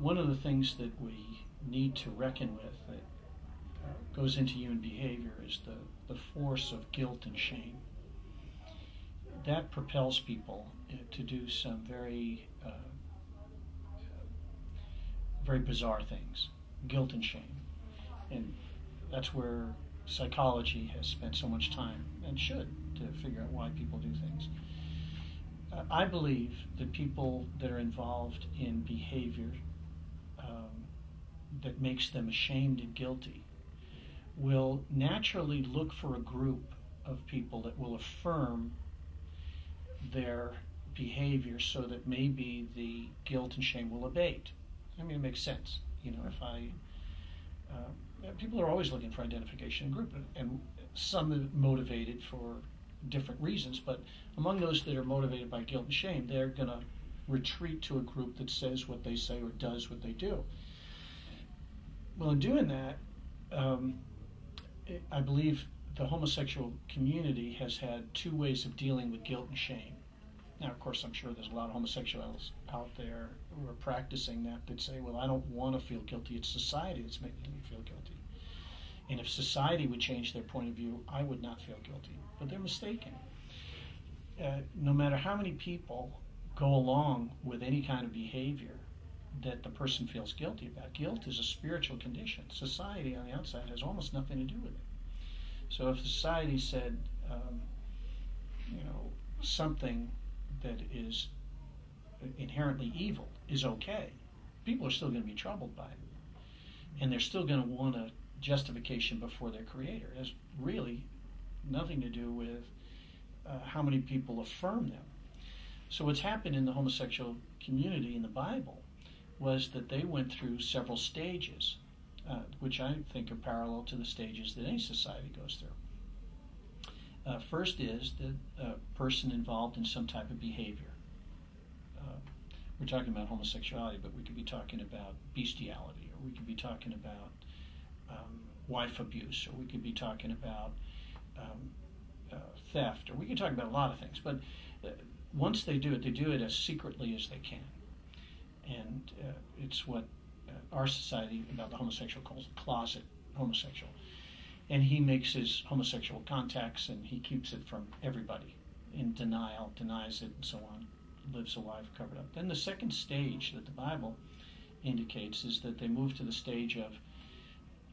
one of the things that we need to reckon with that goes into human behavior is the force of guilt and shame. That propels people to do some very bizarre things, guilt and shame. And that's where psychology has spent so much time, and should, to figure out why people do things. I believe that people that are involved in behavior that makes them ashamed and guilty will naturally look for a group of people that will affirm their behavior so that maybe the guilt and shame will abate. I mean, it makes sense. You know, people are always looking for identification in group, and some are motivated for different reasons, but among those that are motivated by guilt and shame, they're going to retreat to a group that says what they say or does what they do. Well, in doing that, I believe the homosexual community has had two ways of dealing with guilt and shame. Now, of course, I'm sure there's a lot of homosexuals out there who are practicing that say, well, I don't want to feel guilty. It's society that's making me feel guilty. And if society would change their point of view, I would not feel guilty. But they're mistaken. No matter how many people go along with any kind of behavior that the person feels guilty about, guilt is a spiritual condition. Society on the outside has almost nothing to do with it. So if society said, something that is inherently evil is okay, people are still going to be troubled by it. And they're still going to want a justification before their creator. It has really nothing to do with how many people affirm them. So what's happened in the homosexual community in the Bible was that they went through several stages, which I think are parallel to the stages that any society goes through. First is the person involved in some type of behavior. We're talking about homosexuality, but we could be talking about bestiality, or we could be talking about wife abuse, or we could be talking about theft, or we could talk about a lot of things. But once they do it as secretly as they can. And it's what our society about the homosexual calls closet homosexual. And he makes his homosexual contacts and he keeps it from everybody in denial, denies it, and so on, lives a life covered up. Then the second stage that the Bible indicates is that they move to the stage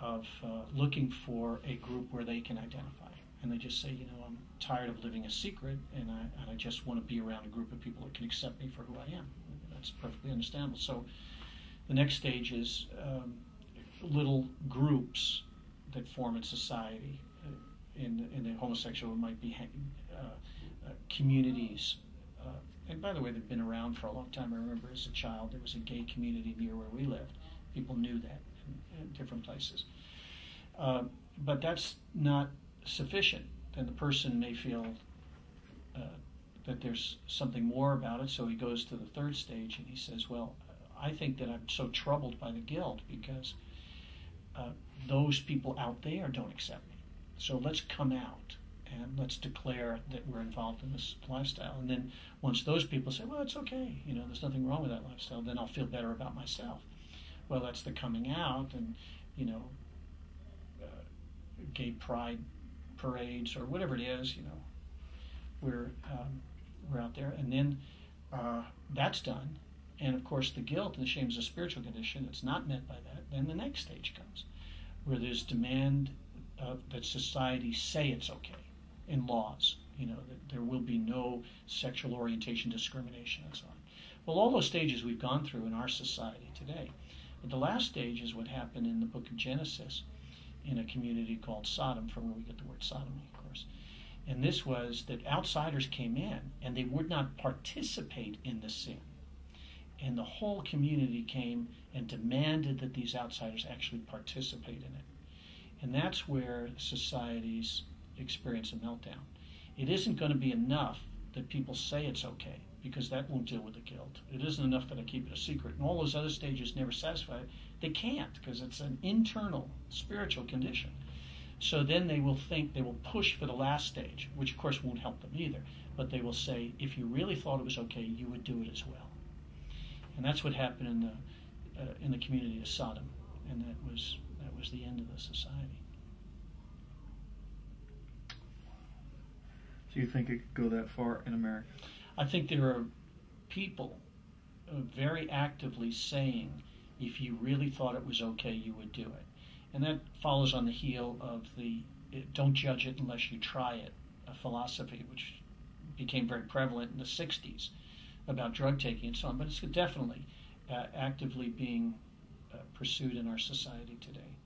of looking for a group where they can identify. And they just say, I'm tired of living a secret, and I just want to be around a group of people that can accept me for who I am. That's perfectly understandable. So the next stage is little groups that form in society. In the homosexual, it might be communities. And by the way, they've been around for a long time. I remember as a child, there was a gay community near where we lived. People knew that in different places. But that's not sufficient. Then the person may feel that there's something more about it, so he goes to the third stage and he says, well, I think that I'm so troubled by the guilt because those people out there don't accept me. So let's come out and let's declare that we're involved in this lifestyle. And then once those people say, well, it's okay, there's nothing wrong with that lifestyle, then I'll feel better about myself. Well, that's the coming out, and gay pride parades or whatever it is, we're out there, and then that's done. And of course, the guilt and the shame is a spiritual condition. It's not met by that. Then the next stage comes, where there's demand that society say it's okay in laws. That there will be no sexual orientation discrimination and so on. Well, all those stages we've gone through in our society today. But the last stage is what happened in the book of Genesis in a community called Sodom, from where we get the word sodomy, of course. And this was that outsiders came in and they would not participate in the sin. And the whole community came and demanded that these outsiders actually participate in it. And that's where societies experience a meltdown. It isn't going to be enough that people say it's okay, because that won't deal with the guilt. It isn't enough that I keep it a secret. And all those other stages never satisfy it. They can't, because it's an internal spiritual condition. So then they will push for the last stage, which of course won't help them either. But they will say, if you really thought it was okay, you would do it as well. And that's what happened in in the community of Sodom, and that was the end of the society. So you think it could go that far in America? I think there are people very actively saying, if you really thought it was okay, you would do it. And that follows on the heel of the don't judge it unless you try it, a philosophy which became very prevalent in the 60s about drug taking and so on. But it's definitely actively being pursued in our society today.